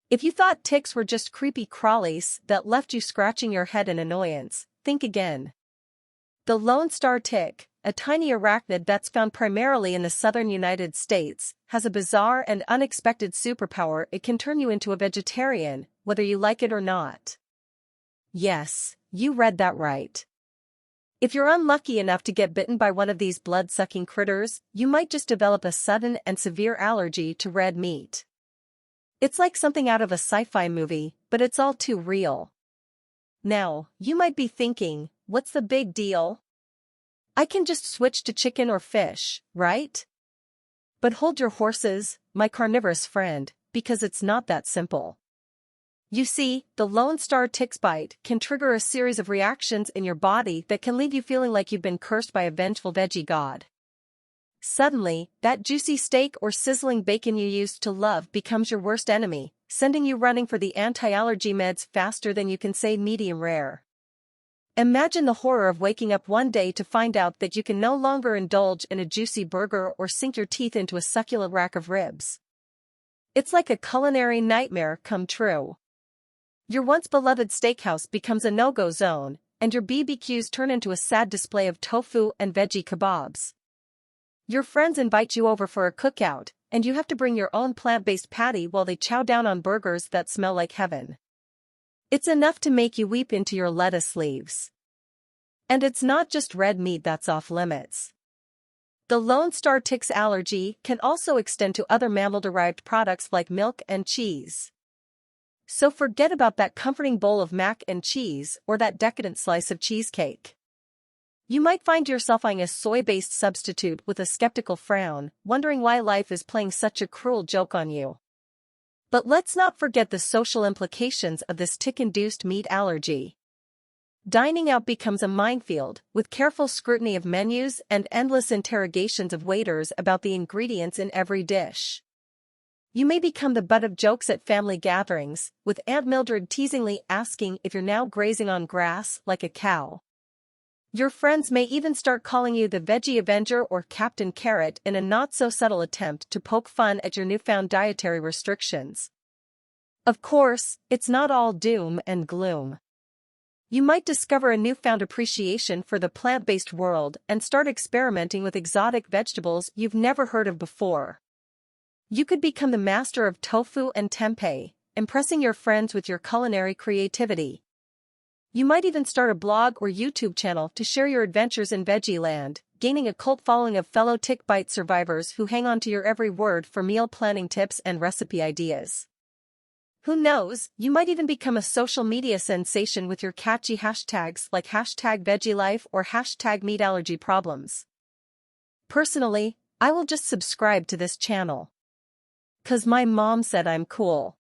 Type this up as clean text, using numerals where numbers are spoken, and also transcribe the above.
If you thought ticks were just creepy crawlies that left you scratching your head in annoyance, think again. The Lone Star tick, a tiny arachnid that's found primarily in the southern United States, has a bizarre and unexpected superpower. It can turn you into a vegetarian, whether you like it or not. Yes, you read that right. If you're unlucky enough to get bitten by one of these blood-sucking critters, you might just develop a sudden and severe allergy to red meat. It's like something out of a sci-fi movie, but it's all too real. Now, you might be thinking, what's the big deal? I can just switch to chicken or fish, right? But hold your horses, my carnivorous friend, because it's not that simple. You see, the Lone Star tick's bite can trigger a series of reactions in your body that can leave you feeling like you've been cursed by a vengeful veggie god. Suddenly, that juicy steak or sizzling bacon you used to love becomes your worst enemy, sending you running for the anti-allergy meds faster than you can say medium rare. Imagine the horror of waking up one day to find out that you can no longer indulge in a juicy burger or sink your teeth into a succulent rack of ribs. It's like a culinary nightmare come true. Your once beloved steakhouse becomes a no-go zone, and your BBQs turn into a sad display of tofu and veggie kebabs. Your friends invite you over for a cookout, and you have to bring your own plant-based patty while they chow down on burgers that smell like heaven. It's enough to make you weep into your lettuce leaves. And it's not just red meat that's off limits. The Lone Star tick's allergy can also extend to other mammal-derived products like milk and cheese. So forget about that comforting bowl of mac and cheese or that decadent slice of cheesecake. You might find yourself eyeing a soy-based substitute with a skeptical frown, wondering why life is playing such a cruel joke on you. But let's not forget the social implications of this tick-induced meat allergy. Dining out becomes a minefield, with careful scrutiny of menus and endless interrogations of waiters about the ingredients in every dish. You may become the butt of jokes at family gatherings, with Aunt Mildred teasingly asking if you're now grazing on grass like a cow. Your friends may even start calling you the Veggie Avenger or Captain Carrot in a not-so-subtle attempt to poke fun at your newfound dietary restrictions. Of course, it's not all doom and gloom. You might discover a newfound appreciation for the plant-based world and start experimenting with exotic vegetables you've never heard of before. You could become the master of tofu and tempeh, impressing your friends with your culinary creativity. You might even start a blog or YouTube channel to share your adventures in Veggieland, gaining a cult following of fellow tick bite survivors who hang on to your every word for meal planning tips and recipe ideas. Who knows, you might even become a social media sensation with your catchy hashtags like #VeggieLife or #MeatAllergyProblems. Personally, I will just subscribe to this channel. 'Cause my mom said I'm cool.